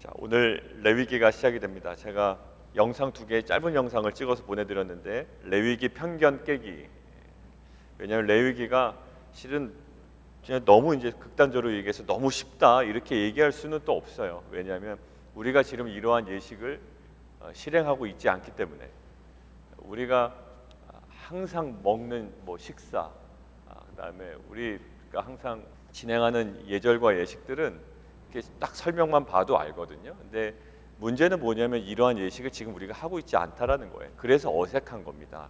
자, 오늘 레위기가 시작이 됩니다. 제가 영상 2개 짧은 영상을 찍어서 보내드렸는데 레위기 편견 깨기. 왜냐하면 레위기가 실은 그냥 너무 이제 극단적으로 얘기해서 너무 쉽다 이렇게 얘기할 수는 또 없어요. 왜냐하면 우리가 지금 이러한 예식을 실행하고 있지 않기 때문에 우리가 항상 먹는 식사, 그다음에 우리가 항상 진행하는 예절과 예식들은 이렇게 딱 설명만 봐도 알거든요. 근데 문제는 뭐냐면 이러한 예식을 지금 우리가 하고 있지 않다라는 거예요. 그래서 어색한 겁니다.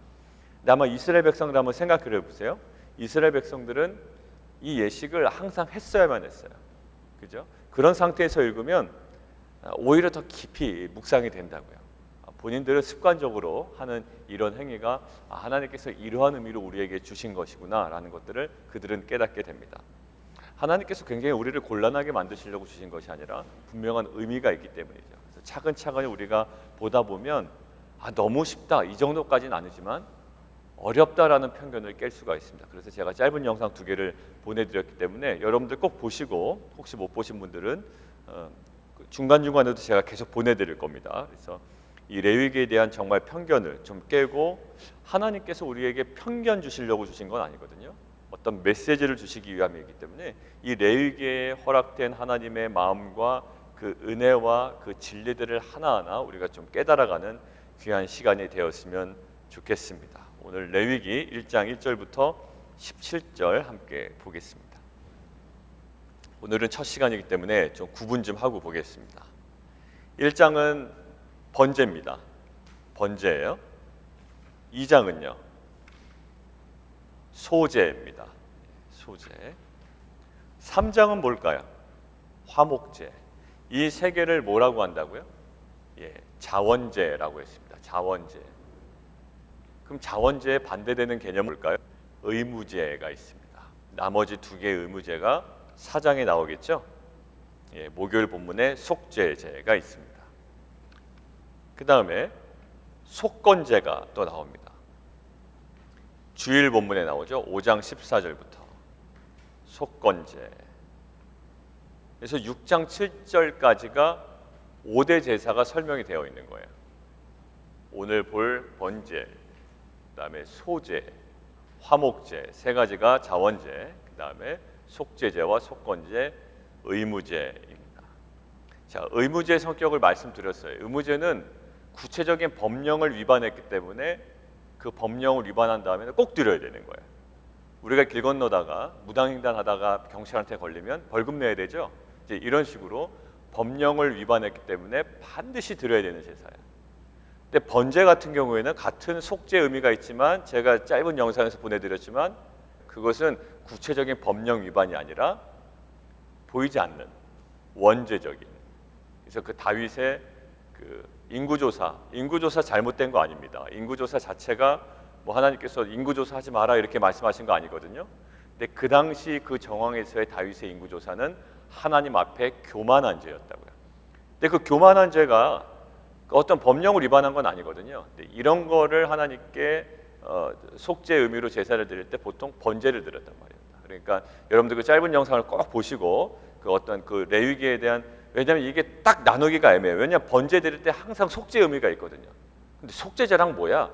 근데 아마 이스라엘 백성들 한번 생각해 보세요. 이스라엘 백성들은 이 예식을 항상 했어야만 했어요. 그죠? 그런 상태에서 읽으면 오히려 더 깊이 묵상이 된다고요. 본인들은 습관적으로 하는 이런 행위가 하나님께서 이러한 의미로 우리에게 주신 것이구나라는 것들을 그들은 깨닫게 됩니다. 하나님께서 굉장히 우리를 곤란하게 만드시려고 주신 것이 아니라 분명한 의미가 있기 때문이죠. 그래서 차근차근히 우리가 보다 보면 너무 쉽다 이 정도까지는 아니지만 어렵다라는 편견을 깰 수가 있습니다. 그래서 제가 짧은 영상 2개를 보내드렸기 때문에 여러분들 꼭 보시고 혹시 못 보신 분들은 중간중간에도 제가 계속 보내드릴 겁니다. 그래서 이 레위기에 대한 정말 편견을 좀 깨고 하나님께서 우리에게 편견 주시려고 주신 건 아니거든요. 어떤 메시지를 주시기 위함이기 때문에 이 레위기에 허락된 하나님의 마음과 그 은혜와 그 진리들을 하나하나 우리가 좀 깨달아가는 귀한 시간이 되었으면 좋겠습니다. 오늘 레위기 1장 1절부터 17절 함께 보겠습니다. 오늘은 첫 시간이기 때문에 좀 구분 좀 하고 보겠습니다. 1장은 번제입니다. 번제예요. 2장은요. 소제입니다. 소제. 3장은 뭘까요? 화목제. 이 세 개를 뭐라고 한다고요? 자원제라고 했습니다. 자원제. 그럼 자원제에 반대되는 개념은 뭘까요? 의무제가 있습니다. 나머지 2개의 의무제가 4장에 나오겠죠? 목요일 본문에 속죄제가 있습니다. 그 다음에 속건제가 또 나옵니다. 주일 본문에 나오죠. 5장 14절부터 속건제. 그래서 6장 7절까지가 5대 제사가 설명이 되어 있는 거예요. 오늘 볼 번제, 그다음에 소제, 화목제 3가지가 자원제, 그다음에 속죄제와 속건제, 의무제입니다. 자, 의무제의 성격을 말씀드렸어요. 의무제는 구체적인 법령을 위반했기 때문에 그 법령을 위반한 다음에는 꼭 드려야 되는 거예요. 우리가 길 건너다가 무단횡단하다가 경찰한테 걸리면 벌금 내야 되죠. 이제 이런 식으로 법령을 위반했기 때문에 반드시 드려야 되는 제사예요. 근데 번제 같은 경우에는 같은 속죄 의미가 있지만 제가 짧은 영상에서 보내드렸지만 그것은 구체적인 법령 위반이 아니라 보이지 않는 원죄적인. 그래서 그 다윗의 인구조사 잘못된 거 아닙니다. 인구조사 자체가 하나님께서 인구조사 하지 마라 이렇게 말씀하신 거 아니거든요. 근데 그 당시 그 정황에서의 다윗의 인구조사는 하나님 앞에 교만한 죄였다고요. 근데 그 교만한 죄가 어떤 법령을 위반한 건 아니거든요. 근데 이런 거를 하나님께 속죄 의미로 제사를 드릴 때 보통 번제를 드렸단 말입니다. 그러니까 여러분들 그 짧은 영상을 꼭 보시고 그 어떤 그 레위기에 대한, 왜냐하면 이게 딱 나누기가 애매해요. 왜냐하면 번제 드릴 때 항상 속죄 의미가 있거든요. 근데 속죄제랑 뭐야?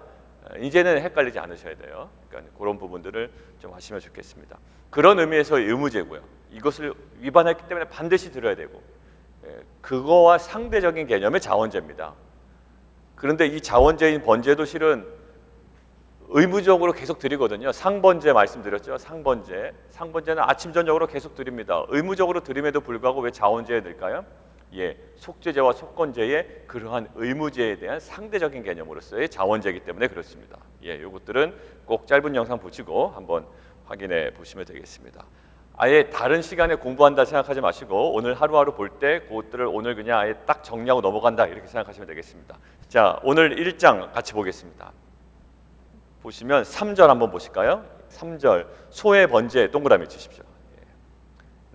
이제는 헷갈리지 않으셔야 돼요. 그러니까 그런 부분들을 좀 하시면 좋겠습니다. 그런 의미에서 의무제고요. 이것을 위반했기 때문에 반드시 드려야 되고, 그거와 상대적인 개념의 자원제입니다. 그런데 이 자원제인 번제도 실은 의무적으로 계속 드리거든요. 상번제 말씀드렸죠. 상번제는 아침 저녁으로 계속 드립니다. 의무적으로 드림에도 불구하고 왜 자원제에 넣을까요? 속죄제와 속건제의 그러한 의무제에 대한 상대적인 개념으로서의 자원제이기 때문에 그렇습니다. 이것들은 꼭 짧은 영상 보시고 한번 확인해 보시면 되겠습니다. 아예 다른 시간에 공부한다 생각하지 마시고 오늘 하루하루 볼 때 그것들을 오늘 그냥 아예 딱 정리하고 넘어간다 이렇게 생각하시면 되겠습니다. 자, 오늘 1장 같이 보겠습니다. 보시면 3절 한번 보실까요? 3절 소의 번제 동그라미 치십시오.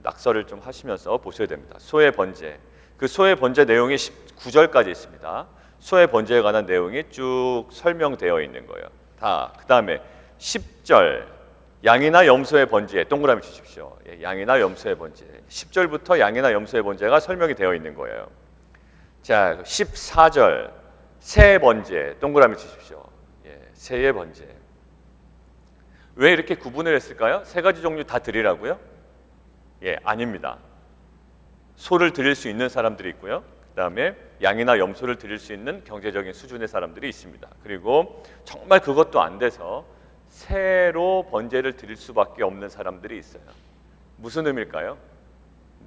낙서를 좀 하시면서 보셔야 됩니다. 소의 번제. 그 소의 번제 내용이 9절까지 있습니다. 소의 번제에 관한 내용이 쭉 설명되어 있는 거예요. 그 다음에 10절 양이나 염소의 번제 동그라미 치십시오. 양이나 염소의 번제. 10절부터 양이나 염소의 번제가 설명이 되어 있는 거예요. 자, 14절 세 번째 동그라미 치십시오. 예, 세의 번째. 왜 이렇게 구분을 했을까요? 세 가지 종류 다 드리라고요? 예, 아닙니다. 소를 드릴 수 있는 사람들이 있고요. 그 다음에 양이나 염소를 드릴 수 있는 경제적인 수준의 사람들이 있습니다. 그리고 정말 그것도 안 돼서 새로 번제를 드릴 수밖에 없는 사람들이 있어요. 무슨 의미일까요?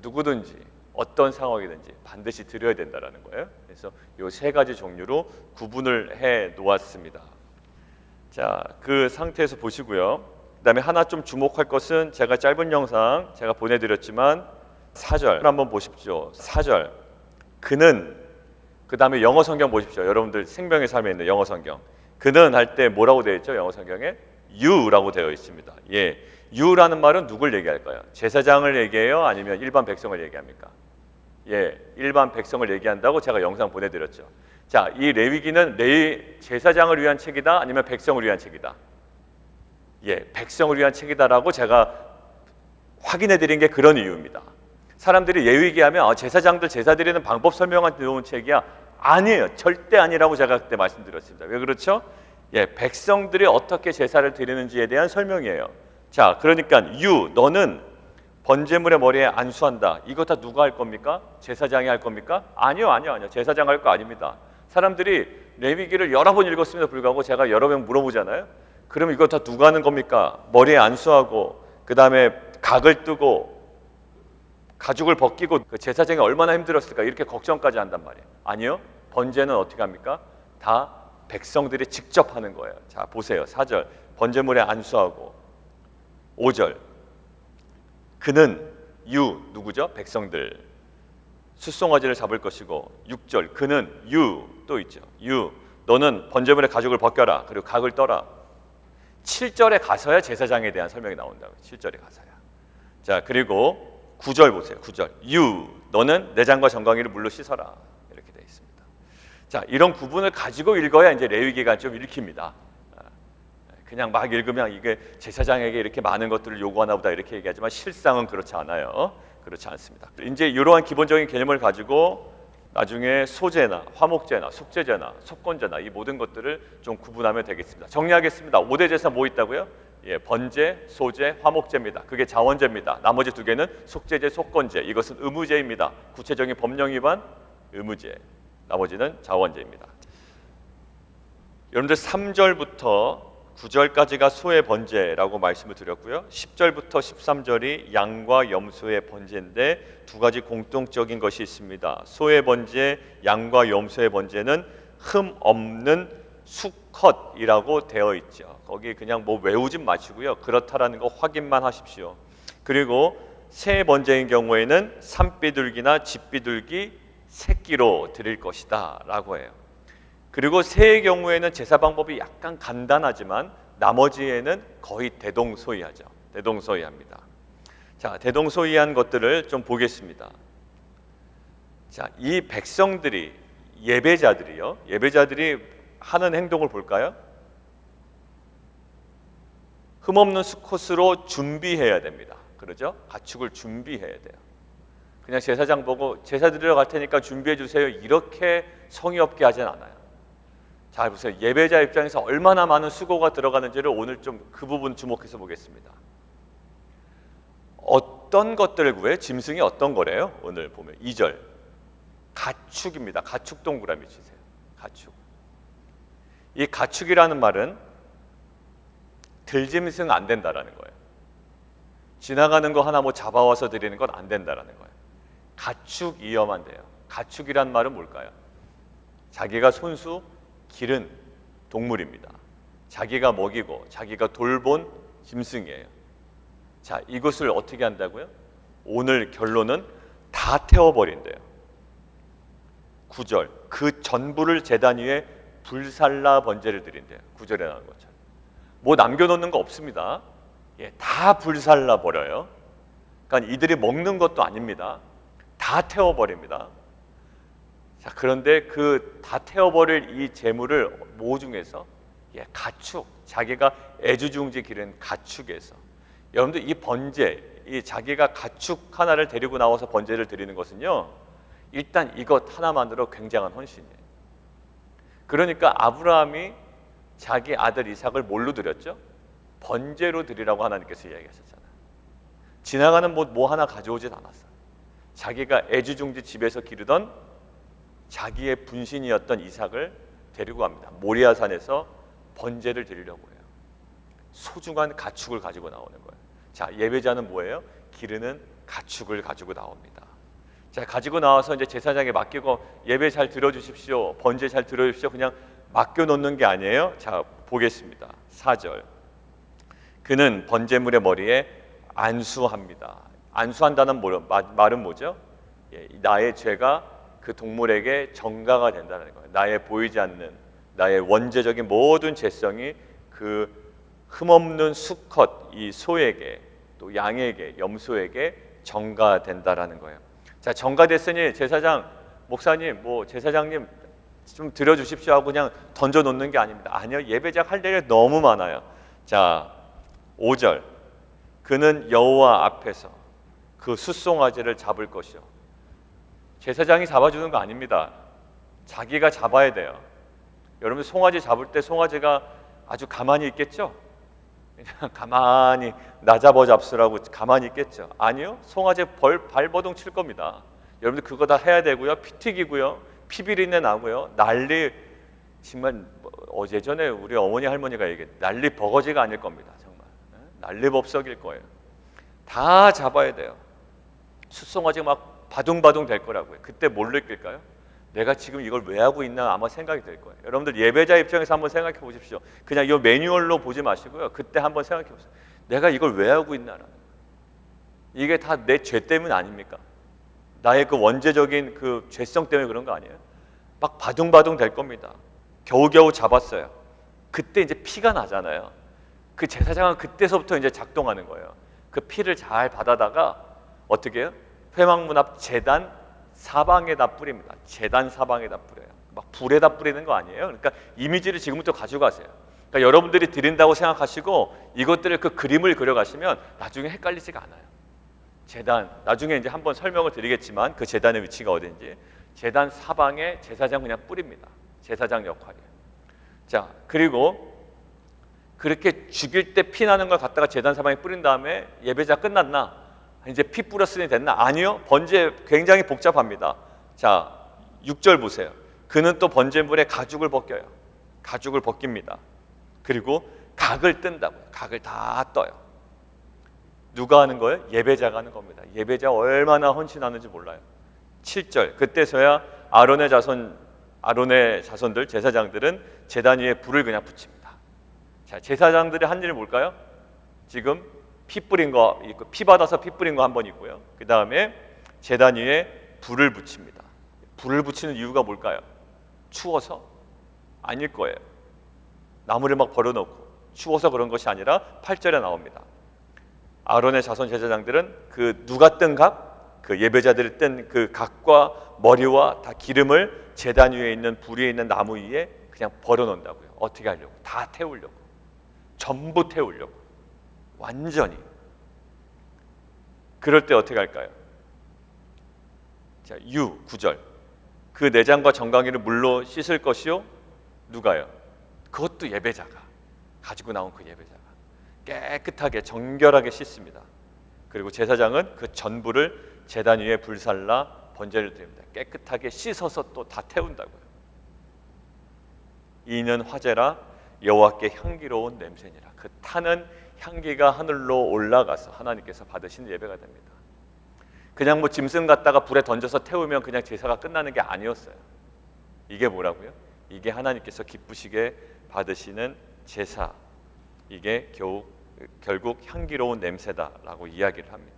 누구든지 어떤 상황이든지 반드시 드려야 된다는 거예요. 그래서 이 세 가지 종류로 구분을 해 놓았습니다. 자, 그 상태에서 보시고요. 그 다음에 하나 좀 주목할 것은 제가 짧은 영상 제가 보내드렸지만 4절 한번 보십시오. 4절 그는, 그 다음에 영어 성경 보십시오. 여러분들 생명의 삶에 있는 영어 성경, 그는 할 때 뭐라고 되어 있죠? 영어 성경에 you라고 되어 있습니다. 예, you라는 말은 누굴 얘기할까요? 제사장을 얘기해요? 아니면 일반 백성을 얘기합니까? 예, 일반 백성을 얘기한다고 제가 영상 보내드렸죠. 자, 이 레위기는 제사장을 위한 책이다? 아니면 백성을 위한 책이다? 예, 백성을 위한 책이다라고 제가 확인해 드린 게 그런 이유입니다. 사람들이 레위기 하면 제사장들 제사 드리는 방법 설명한 좋은 책이야. 아니에요. 절대 아니라고 제가 그때 말씀드렸습니다. 왜 그렇죠? 예, 백성들이 어떻게 제사를 드리는지에 대한 설명이에요. 자, 그러니까 너는 번제물의 머리에 안수한다. 이거 다 누가 할 겁니까? 제사장이 할 겁니까? 아니요. 제사장 할 거 아닙니다. 사람들이 레위기를 여러 번 읽었음에도 불구하고 제가 여러 번 물어보잖아요. 그럼 이거 다 누가 하는 겁니까? 머리에 안수하고 그 다음에 각을 뜨고 가죽을 벗기고 그 제사장이 얼마나 힘들었을까 이렇게 걱정까지 한단 말이에요. 아니요. 번제는 어떻게 합니까? 다 백성들이 직접 하는 거예요. 자, 보세요. 4절 번제물에 안수하고, 5절 그는 누구죠? 백성들 숫송아지를 잡을 것이고, 6절 그는 또 있죠. 너는 번제물의 가죽을 벗겨라. 그리고 각을 떠라. 7절에 가서야 제사장에 대한 설명이 나온다고요. 7절에 가서야. 자, 그리고 9절 보세요. 9절 너는 내장과 정강이를 물로 씻어라. 이렇게 되어 있습니다. 자, 이런 구분을 가지고 읽어야 이제 레위기가 좀 읽힙니다. 그냥 막 읽으면 이게 제사장에게 이렇게 많은 것들을 요구하나 보다 이렇게 얘기하지만 실상은 그렇지 않아요. 그렇지 않습니다. 이제 이러한 기본적인 개념을 가지고 나중에 소제나 화목제나 속죄제나 속건제나 이 모든 것들을 좀 구분하면 되겠습니다. 정리하겠습니다. 5대 제사 뭐 있다고요? 예, 번제, 소제, 화목제입니다. 그게 자원제입니다. 나머지 두 개는 속죄제, 속건제. 이것은 의무제입니다. 구체적인 법령 위반, 의무제. 나머지는 자원제입니다. 여러분들 3절부터 9절까지가 소의 번제라고 말씀을 드렸고요. 10절부터 13절이 양과 염소의 번제인데 두 가지 공통적인 것이 있습니다. 소의 번제, 양과 염소의 번제는 흠 없는 수컷이라고 되어 있죠. 거기 그냥 뭐 외우지 마시고요. 그렇다라는 거 확인만 하십시오. 그리고 새 번제인 경우에는 산비둘기나 집비둘기 새끼로 드릴 것이다 라고 해요. 그리고 새의 경우에는 제사 방법이 약간 간단하지만 나머지에는 거의 대동소이하죠. 대동소이합니다. 자, 대동소이한 것들을 좀 보겠습니다. 자, 이 백성들이 예배자들이 하는 행동을 볼까요? 흠없는 수컷으로 준비해야 됩니다. 그러죠? 가축을 준비해야 돼요. 그냥 제사장 보고 제사 드리러 갈 테니까 준비해 주세요. 이렇게 성의 없게 하진 않아요. 잘 보세요. 예배자 입장에서 얼마나 많은 수고가 들어가는지를 오늘 좀 그 부분 주목해서 보겠습니다. 어떤 것들을 구해? 짐승이 어떤 거래요? 오늘 보면 2절 가축입니다. 가축 동그라미 치세요. 가축. 이 가축이라는 말은 들짐승 안 된다라는 거예요. 지나가는 거 하나 뭐 잡아와서 드리는 건 안 된다라는 거예요. 가축이어만 돼요. 가축이란 말은 뭘까요? 자기가 손수 기른 동물입니다. 자기가 먹이고 자기가 돌본 짐승이에요. 자, 이것을 어떻게 한다고요? 오늘 결론은 다 태워버린대요. 9절 그 전부를 제단 위에 불살라 번제를 드린대요. 9절에 나오는 것처럼 뭐 남겨놓는 거 없습니다. 예, 다 불살라 버려요. 그러니까 이들이 먹는 것도 아닙니다. 다 태워버립니다. 자, 그런데 그 다 태워버릴 이 재물을 뭐 중에서? 예, 가축, 자기가 애주중지 기른 가축에서. 여러분들 이 번제, 이 자기가 가축 하나를 데리고 나와서 번제를 드리는 것은요, 일단 이것 하나만으로 굉장한 헌신이에요. 그러니까 아브라함이 자기 아들 이삭을 뭘로 드렸죠? 번제로 드리라고 하나님께서 이야기하셨잖아요. 지나가는 뭐 하나 가져오진 않았어요. 자기가 애지중지 집에서 기르던 자기의 분신이었던 이삭을 데리고 갑니다. 모리아산에서 번제를 드리려고 해요. 소중한 가축을 가지고 나오는 거예요. 자, 예배자는 뭐예요? 기르는 가축을 가지고 나옵니다. 자, 가지고 나와서 이제 제사장에 맡기고 예배 잘 들어주십시오, 번제 잘 들어주십시오, 그냥 맡겨놓는 게 아니에요. 자, 보겠습니다. 4절. 그는 번제물의 머리에 안수합니다. 안수한다는 말은 뭐죠? 나의 죄가 그 동물에게 전가가 된다는 거예요. 나의 보이지 않는 나의 원죄적인 모든 죄성이 그 흠없는 수컷 이 소에게, 또 양에게, 염소에게 전가된다라는 거예요. 자, 전가됐으니 제사장, 목사님, 제사장님 좀 드려주십시오 하고 그냥 던져놓는 게 아닙니다. 아니요, 예배자 할 일이 너무 많아요. 자, 5절. 그는 여호와 앞에서 그 숫송아지를 잡을 것이요. 제사장이 잡아주는 거 아닙니다. 자기가 잡아야 돼요. 여러분, 송아지 잡을 때 송아지가 아주 가만히 있겠죠? 그냥 가만히 나 잡아 잡수라고 가만히 있겠죠? 아니요, 송아지 발버둥 칠 겁니다. 여러분들 그거 다 해야 되고요, 피 튀기고요, 피 비린내 나고요, 난리, 정말 예전에 우리 어머니 할머니가 얘기해, 난리 버거지가 아닐 겁니다. 정말 난리 법석일 거예요. 다 잡아야 돼요. 숫송아지 막 바둥바둥 될 거라고요. 그때 뭘 느낄까요? 내가 지금 이걸 왜 하고 있나 아마 생각이 들 거예요. 여러분들 예배자 입장에서 한번 생각해 보십시오. 그냥 이 매뉴얼로 보지 마시고요, 그때 한번 생각해 보세요. 내가 이걸 왜 하고 있나라는 거예요. 이게 다 내 죄 때문 아닙니까? 나의 그 원죄적인 그 죄성 때문에 그런 거 아니에요? 막 바둥바둥 될 겁니다. 겨우겨우 잡았어요. 그때 이제 피가 나잖아요. 그 제사장은 그때서부터 이제 작동하는 거예요. 그 피를 잘 받아다가 어떻게 해요? 회막문 앞 제단 사방에다 뿌립니다. 제단 사방에다 뿌려요. 막 불에다 뿌리는 거 아니에요. 그러니까 이미지를 지금부터 가져가세요. 그러니까 여러분들이 드린다고 생각하시고 이것들을 그 그림을 그려가시면 나중에 헷갈리지가 않아요. 제단, 나중에 이제 한번 설명을 드리겠지만 그 제단의 위치가 어딘지, 제단 사방에 제사장 그냥 뿌립니다. 제사장 역할이에요. 자, 그리고 그렇게 죽일 때 피 나는 걸 갖다가 제단 사방에 뿌린 다음에 예배자 끝났나? 이제 피 뿌렸으니 됐나? 아니요, 번제 굉장히 복잡합니다. 자, 6절 보세요. 그는 또 번제물에 가죽을 벗겨요. 가죽을 벗깁니다. 그리고 각을 뜬다고요. 각을 다 떠요. 누가 하는 거예요? 예배자가 하는 겁니다. 예배자 얼마나 헌신하는지 몰라요. 7절. 그때서야 아론의 자손들, 제사장들은 제단 위에 불을 그냥 붙입니다. 자, 제사장들이 한 일이 뭘까요? 지금 피 뿌린 거, 피 받아서 피 뿌린 거 한 번 있고요. 그 다음에 제단 위에 불을 붙입니다. 불을 붙이는 이유가 뭘까요? 추워서? 아닐 거예요. 나무를 막 버려놓고 추워서 그런 것이 아니라 8절에 나옵니다. 아론의 자손 제사장들은 그 누가 뜬 각, 그 예배자들이 뜬 그 각과 머리와 다 기름을 제단 위에 있는 불 위에 있는 나무 위에 그냥 버려놓는다고요. 어떻게 하려고? 다 태우려고. 전부 태우려고. 완전히. 그럴 때 어떻게 할까요? 자, 9절. 그 내장과 정강이를 물로 씻을 것이요. 누가요? 그것도 예배자가 가지고 나온 그 예배자가 깨끗하게 정결하게 씻습니다. 그리고 제사장은 그 전부를 제단 위에 불살라 번제를 드립니다. 깨끗하게 씻어서 또 다 태운다고요. 이는 화제라 여호와께 향기로운 냄새니라. 그 타는 향기가 하늘로 올라가서 하나님께서 받으신 예배가 됩니다. 그냥 짐승 갖다가 불에 던져서 태우면 그냥 제사가 끝나는 게 아니었어요. 이게 뭐라고요? 이게 하나님께서 기쁘시게 받으시는 제사. 이게 결국 향기로운 냄새다라고 이야기를 합니다.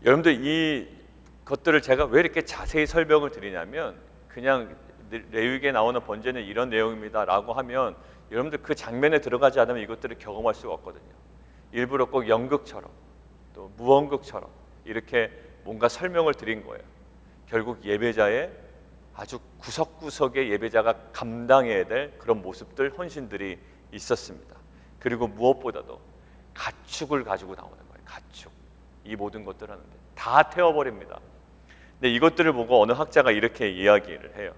여러분들 이 것들을 제가 왜 이렇게 자세히 설명을 드리냐면, 그냥 레위기에 나오는 번제는 이런 내용입니다라고 하면 여러분들 그 장면에 들어가지 않으면 이것들을 경험할 수가 없거든요. 일부러 꼭 연극처럼 또 무언극처럼 이렇게 뭔가 설명을 드린 거예요. 결국 예배자의 아주 구석구석의 예배자가 감당해야 될 그런 모습들, 헌신들이 있었습니다. 그리고 무엇보다도 가축을 가지고 나오는 거예요. 가축. 이 모든 것들 하는데 다 태워버립니다. 근데 이것들을 보고 어느 학자가 이렇게 이야기를 해요.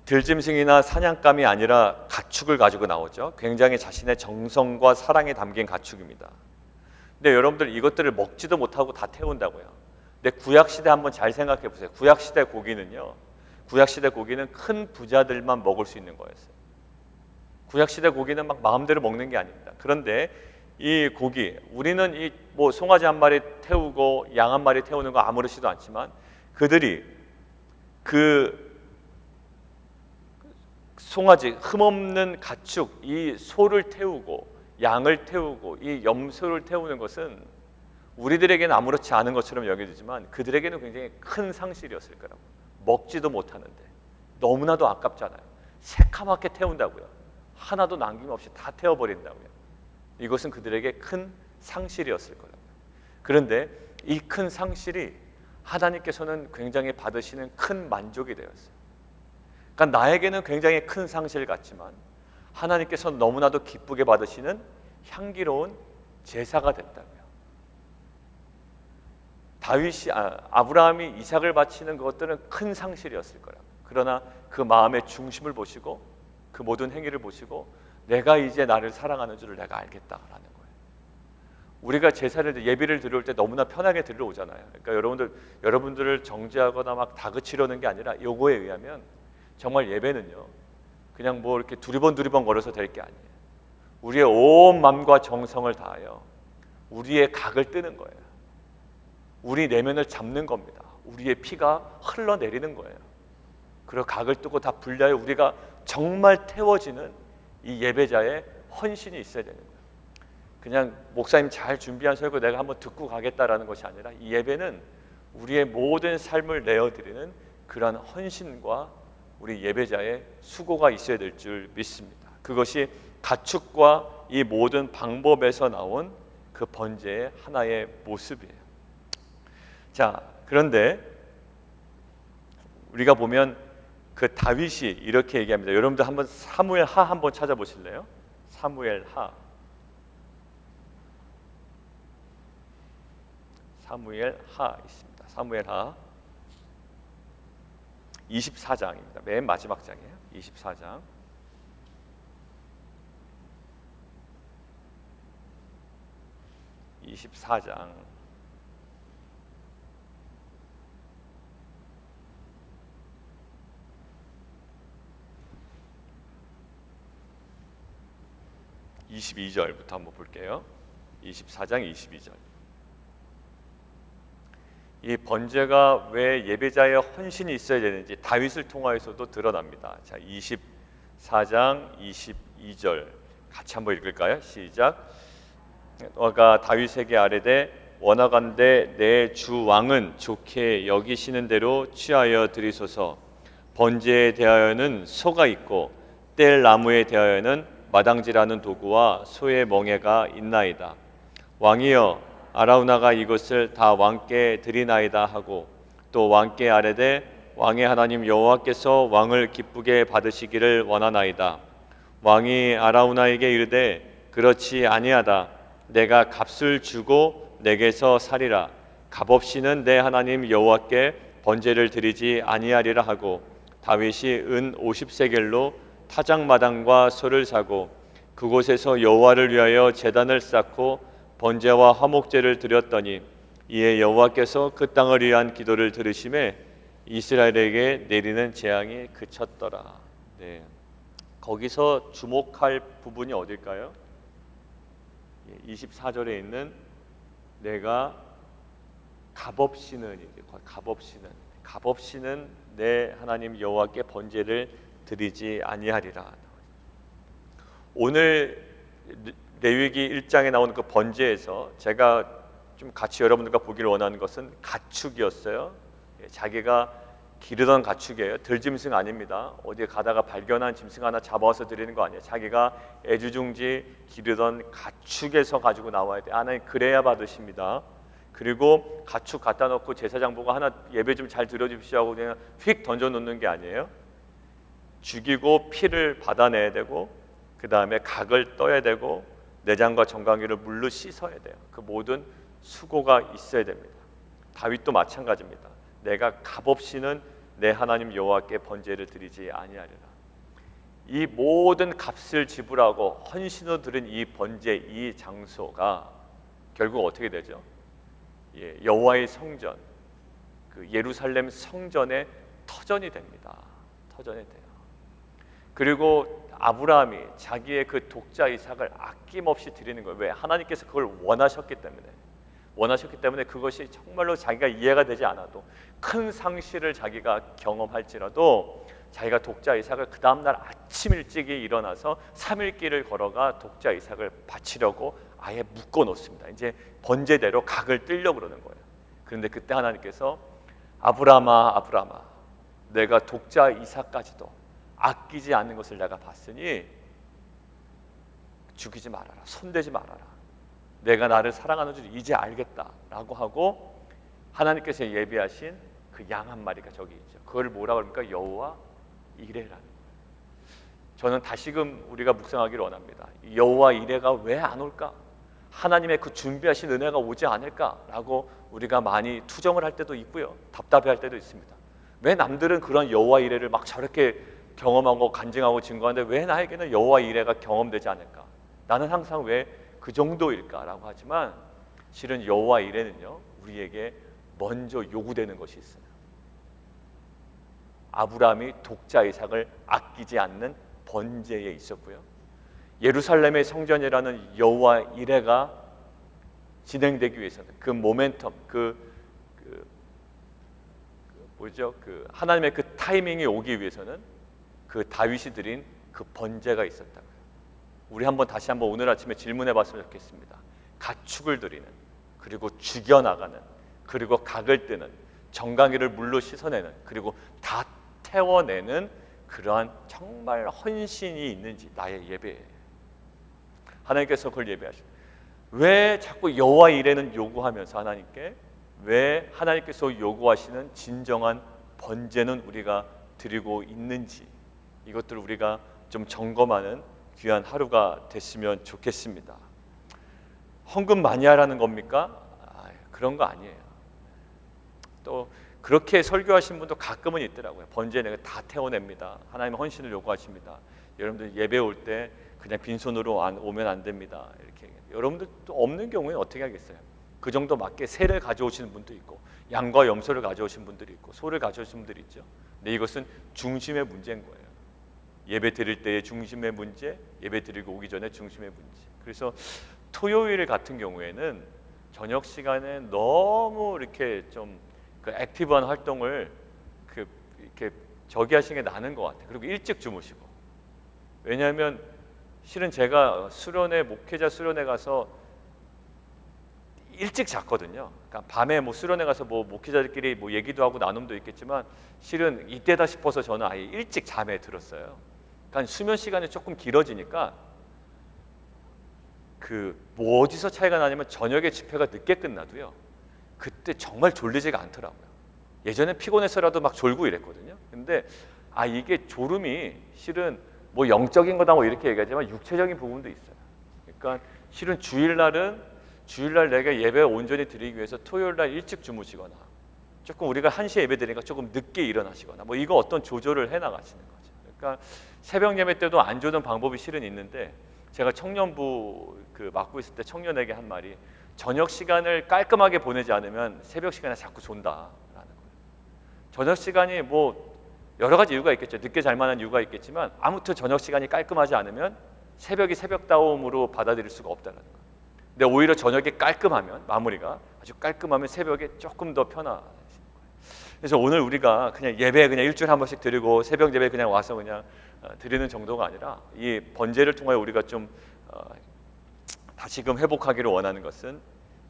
들짐승이나 사냥감이 아니라 가축을 가지고 나오죠. 굉장히 자신의 정성과 사랑이 담긴 가축입니다. 근데 여러분들 이것들을 먹지도 못하고 다 태운다고요. 근데 구약시대 한번 잘 생각해 보세요. 구약시대 고기는요, 구약시대 고기는 큰 부자들만 먹을 수 있는 거였어요. 구약시대 고기는 막 마음대로 먹는 게 아닙니다. 그런데 이 고기, 우리는 이 뭐 송아지 한 마리 태우고 양 한 마리 태우는 거 아무렇지도 않지만, 그들이 그 송아지, 흠없는 가축, 이 소를 태우고 양을 태우고 이 염소를 태우는 것은 우리들에게는 아무렇지 않은 것처럼 여겨지지만 그들에게는 굉장히 큰 상실이었을 거라고. 먹지도 못하는데 너무나도 아깝잖아요. 새카맣게 태운다고요. 하나도 남김없이 다 태워버린다고요. 이것은 그들에게 큰 상실이었을 거라고요. 그런데 이 큰 상실이 하나님께서는 굉장히 받으시는 큰 만족이 되었어요. 그러니까 나에게는 굉장히 큰 상실 같지만 하나님께서는 너무나도 기쁘게 받으시는 향기로운 제사가 됐다고요. 아브라함이 이삭을 바치는 것들은 큰 상실이었을 거라고. 그러나 그 마음의 중심을 보시고 그 모든 행위를 보시고 내가 이제 나를 사랑하는 줄을 내가 알겠다라는 거예요. 우리가 제사를, 예비를 드려올 때 너무나 편하게 들려오잖아요. 그러니까 여러분들을 정죄하거나 막 다그치려는 게 아니라 요거에 의하면 정말 예배는요, 그냥 뭐 이렇게 두리번 걸어서 될 게 아니에요. 우리의 온 마음과 정성을 다하여 우리의 각을 뜨는 거예요. 우리 내면을 잡는 겁니다. 우리의 피가 흘러내리는 거예요. 그리고 각을 뜨고 다 분리하여 우리가 정말 태워지는 이 예배자의 헌신이 있어야 되는 거예요. 그냥 목사님 잘 준비한 설교 내가 한번 듣고 가겠다라는 것이 아니라 이 예배는 우리의 모든 삶을 내어드리는 그러한 헌신과 우리 예배자의 수고가 있어야 될 줄 믿습니다. 그것이 가축과 이 모든 방법에서 나온 그 번제의 하나의 모습이에요. 자, 그런데 우리가 보면 그 다윗이 이렇게 얘기합니다. 여러분들 한번 사무엘하 한번 찾아보실래요? 사무엘하 있습니다. 사무엘하 24장입니다. 맨 마지막 장이에요. 24장. (22절부터) 한번 볼게요. 24장 22절. 이 번제가 왜 예배자의 헌신이 있어야 되는지 다윗을 통하여서도 드러납니다. 자, 24장 22절 같이 한번 읽을까요? 시작. 너가 다윗에게 아뢰되 원하건대 내 주 왕은 좋게 여기시는 대로 취하여 드리소서. 번제에 대하여는 소가 있고 뗄 나무에 대하여는 마당질하는 도구와 소의 멍에가 있나이다. 왕이여, 아라우나가 이것을 다 왕께 드리나이다 하고 또 왕께 아뢰되 왕의 하나님 여호와께서 왕을 기쁘게 받으시기를 원하나이다. 왕이 아라우나에게 이르되 그렇지 아니하다. 내가 값을 주고 내게서 사리라. 값없이는 내 하나님 여호와께 번제를 드리지 아니하리라 하고 다윗이 은 50세겔로 타작마당과 소를 사고 그곳에서 여호와를 위하여 제단을 쌓고 번제와 화목제를 드렸더니 이에 여호와께서 그 땅을 위한 기도를 들으심에 이스라엘에게 내리는 재앙이 그쳤더라. 네. 거기서 주목할 부분이 어딜까요? 24절에 있는 내가 값없이는 내 하나님 여호와께 번제를 드리지 아니하리라. 오늘 레위기 1장에 나오는 그 번제에서 제가 좀 같이 여러분들과 보기를 원하는 것은 가축이었어요. 자기가 기르던 가축이에요. 들짐승 아닙니다. 어디에 가다가 발견한 짐승 하나 잡아서 드리는 거 아니에요. 자기가 애주중지 기르던 가축에서 가지고 나와야 돼요. 하나님 그래야 받으십니다. 그리고 가축 갖다 놓고 제사장 보고 하나 예배 좀 잘 드려주십시오 하고 그냥 휙 던져놓는 게 아니에요. 죽이고 피를 받아내야 되고 그 다음에 각을 떠야 되고 내장과 정강이를 물로 씻어야 돼요. 그 모든 수고가 있어야 됩니다. 다윗도 마찬가지입니다. 내가 값없이는 내 하나님 여호와께 번제를 드리지 아니하리라. 이 모든 값을 지불하고 헌신을 드린 이 번제, 이 장소가 결국 어떻게 되죠? 여호와의 성전, 그 예루살렘 성전의 터전이 됩니다. 터전이 돼요. 그리고 아브라함이 자기의 그 독자 이삭을 아낌없이 드리는 거예요. 왜? 하나님께서 그걸 원하셨기 때문에 그것이 정말로 자기가 이해가 되지 않아도 큰 상실을 자기가 경험할지라도 자기가 독자 이삭을 그 다음날 아침 일찍이 일어나서 3일 길을 걸어가 독자 이삭을 바치려고 아예 묶어 놓습니다. 이제 번제대로 각을 뜨려고 그러는 거예요. 그런데 그때 하나님께서 아브라함아 내가 독자 이삭까지도 아끼지 않는 것을 내가 봤으니 죽이지 말아라, 손대지 말아라. 내가 나를 사랑하는 줄 이제 알겠다라고 하고 하나님께서 예비하신 그 양 한 마리가 저기 있죠. 그걸 뭐라 그럽니까? 여호와 이레라는 거예요. 저는 다시금 우리가 묵상하기를 원합니다. 여호와 이레가 왜 안 올까? 하나님의 그 준비하신 은혜가 오지 않을까라고 우리가 많이 투정을 할 때도 있고요, 답답해할 때도 있습니다. 왜 남들은 그런 여호와 이레를 막 저렇게 경험하고 간증하고 증거하는데 왜 나에게는 여호와 이레가 경험되지 않을까? 나는 항상 왜 그 정도일까라고 하지만 실은 여호와 이레는요, 우리에게 먼저 요구되는 것이 있어요. 아브라함이 독자 이삭을 아끼지 않는 번제에 있었고요, 예루살렘의 성전이라는 여호와 이레가 진행되기 위해서는 그 모멘텀, 그 하나님의 그 타이밍이 오기 위해서는 그 다윗이 드린 그 번제가 있었다고요. 우리 다시 한번 오늘 아침에 질문해 봤으면 좋겠습니다. 가축을 드리는, 그리고 죽여나가는, 그리고 각을 뜨는, 정강이를 물로 씻어내는, 그리고 다 태워내는 그러한 정말 헌신이 있는지, 나의 예배에 하나님께서 그걸 예배하시고, 왜 자꾸 여호와 이레는 요구하면서 하나님께 왜 하나님께서 요구하시는 진정한 번제는 우리가 드리고 있는지, 이것들을 우리가 좀 점검하는 귀한 하루가 됐으면 좋겠습니다. 헌금 많이 하라는 겁니까? 그런 거 아니에요. 또 그렇게 설교하신 분도 가끔은 있더라고요. 번제 내가 다 태워냅니다. 하나님 헌신을 요구하십니다. 여러분들 예배 올 때 그냥 빈손으로 오면 안 됩니다. 이렇게 여러분들 또 없는 경우에 어떻게 하겠어요? 그 정도 맞게 새를 가져오시는 분도 있고, 양과 염소를 가져오신 분들이 있고, 소를 가져오신 분들이 있죠. 근데 이것은 중심의 문제인 거예요. 예배 드릴 때의 중심의 문제, 예배 드리고 오기 전에 중심의 문제. 그래서 토요일 같은 경우에는 저녁 시간에 너무 이렇게 좀 그 액티브한 활동을 이렇게 저기 하시는 게 나는 것 같아요. 그리고 일찍 주무시고. 왜냐하면 실은 제가 목회자 수련회 가서 일찍 잤거든요. 그러니까 밤에 수련회 가서 목회자들끼리 얘기도 하고 나눔도 있겠지만 실은 이때다 싶어서 저는 아예 일찍 잠에 들었어요. 그러니까 수면 시간이 조금 길어지니까 어디서 차이가 나냐면 저녁에 집회가 늦게 끝나도요, 그때 정말 졸리지가 않더라고요. 예전에 피곤해서라도 막 졸고 이랬거든요. 근데 이게 졸음이 실은 영적인 거다 이렇게 얘기하지만 육체적인 부분도 있어요. 그러니까 실은 주일날 내가 예배 온전히 드리기 위해서 토요일날 일찍 주무시거나, 조금 우리가 1시에 예배 드리니까 조금 늦게 일어나시거나 이거 어떤 조절을 해나가시는 거죠. 그러니까 새벽 예배 때도 안 주는 방법이 실은 있는데, 제가 청년부 맡고 있을 때 청년에게 한 말이, 저녁 시간을 깔끔하게 보내지 않으면 새벽 시간에 자꾸 존다라는 거예요. 저녁 시간이 여러 가지 이유가 있겠죠. 늦게 잘 만한 이유가 있겠지만 아무튼 저녁 시간이 깔끔하지 않으면 새벽이 새벽다움으로 받아들일 수가 없다는 거예요. 근데 오히려 저녁이 깔끔하면, 마무리가 아주 깔끔하면 새벽에 조금 더 편안해지는 거예요. 그래서 오늘 우리가 그냥 예배 그냥 일주일에 한 번씩 드리고 새벽 예배 그냥 와서 그냥 드리는 정도가 아니라, 이 번제를 통하여 우리가 좀 다시금 회복하기를 원하는 것은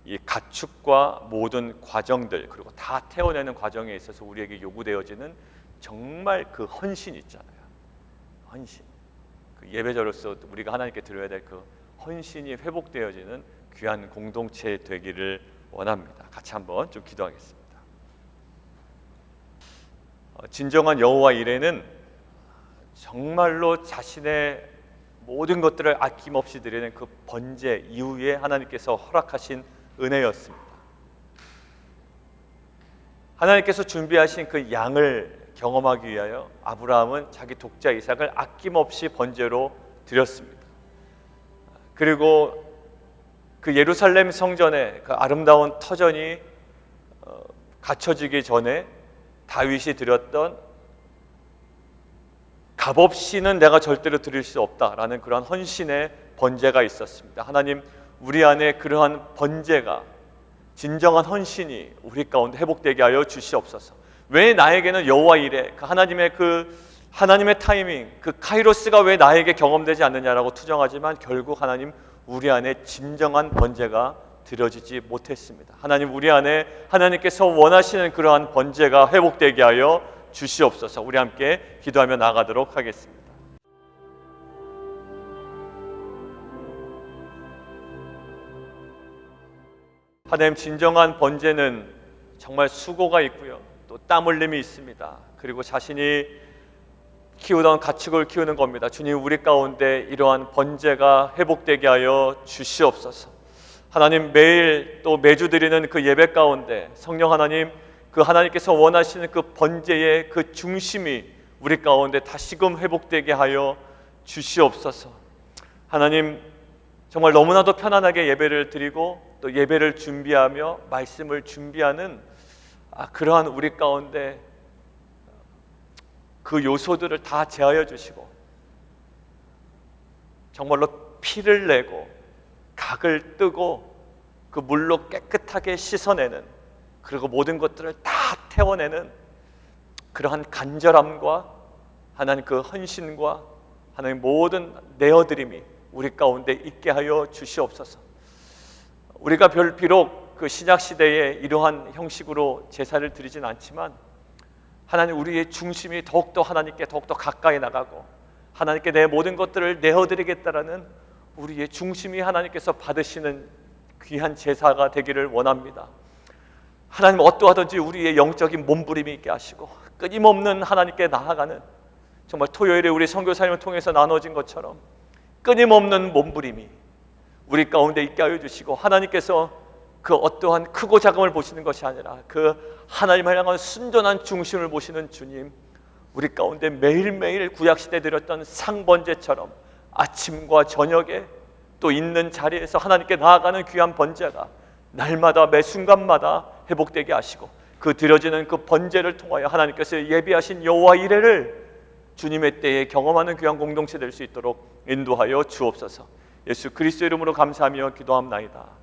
이 가축과 모든 과정들, 그리고 다 태워내는 과정에 있어서 우리에게 요구되어지는 정말 그 헌신 있잖아요. 헌신. 그 예배자로서 우리가 하나님께 드려야 될 그 헌신이 회복되어지는 귀한 공동체 되기를 원합니다. 같이 한번 좀 기도하겠습니다. 진정한 여호와 이레는 정말로 자신의 모든 것들을 아낌없이 드리는 그 번제 이후에 하나님께서 허락하신 은혜였습니다. 하나님께서 준비하신 그 양을 경험하기 위하여 아브라함은 자기 독자 이삭을 아낌없이 번제로 드렸습니다. 그리고 그 예루살렘 성전의 그 아름다운 터전이 갖춰지기 전에 다윗이 드렸던 값없이는 내가 절대로 드릴 수 없다라는 그러한 헌신의 번제가 있었습니다. 하나님, 우리 안에 그러한 번제가, 진정한 헌신이 우리 가운데 회복되게 하여 주시옵소서. 왜 나에게는 여호와 이레, 하나님의 타이밍, 그 카이로스가 왜 나에게 경험되지 않느냐라고 투정하지만 결국 하나님, 우리 안에 진정한 번제가 드려지지 못했습니다. 하나님, 우리 안에 하나님께서 원하시는 그러한 번제가 회복되게 하여 주시옵소서. 우리 함께 기도하며 나아가도록 하겠습니다. 하나님, 진정한 번제는 정말 수고가 있고요, 또 땀 흘림이 있습니다. 그리고 자신이 키우던 가축을 키우는 겁니다. 주님, 우리 가운데 이러한 번제가 회복되게 하여 주시옵소서. 하나님, 매일 또 매주 드리는 그 예배 가운데 성령 하나님, 그 하나님께서 원하시는 그 번제의 그 중심이 우리 가운데 다시금 회복되게 하여 주시옵소서. 하나님, 정말 너무나도 편안하게 예배를 드리고 또 예배를 준비하며 말씀을 준비하는 그러한 우리 가운데 그 요소들을 다 제하여 주시고 정말로 피를 내고 각을 뜨고 그 물로 깨끗하게 씻어내는, 그리고 모든 것들을 다 태워내는 그러한 간절함과 하나님 그 헌신과 하나님 모든 내어드림이 우리 가운데 있게 하여 주시옵소서. 우리가 비록 그 신약 시대에 이러한 형식으로 제사를 드리진 않지만 하나님, 우리의 중심이 더욱더 하나님께 더욱더 가까이 나가고 하나님께 내 모든 것들을 내어드리겠다라는 우리의 중심이 하나님께서 받으시는 귀한 제사가 되기를 원합니다. 하나님, 어떠하든지 우리의 영적인 몸부림이 있게 하시고 끊임없는 하나님께 나아가는, 정말 토요일에 우리 선교사님을 통해서 나눠진 것처럼 끊임없는 몸부림이 우리 가운데 있게 하여 주시고, 하나님께서 그 어떠한 크고 작음을 보시는 것이 아니라 그 하나님을 향한 순전한 중심을 보시는 주님, 우리 가운데 매일매일 구약시대 드렸던 상번제처럼 아침과 저녁에 또 있는 자리에서 하나님께 나아가는 귀한 번제가 날마다 매 순간마다 회복되게 하시고, 그 드려지는 그 번제를 통하여 하나님께서 예비하신 여호와 이레를 주님의 때에 경험하는 귀한 공동체 될 수 있도록 인도하여 주옵소서. 예수 그리스도 이름으로 감사하며 기도합나이다.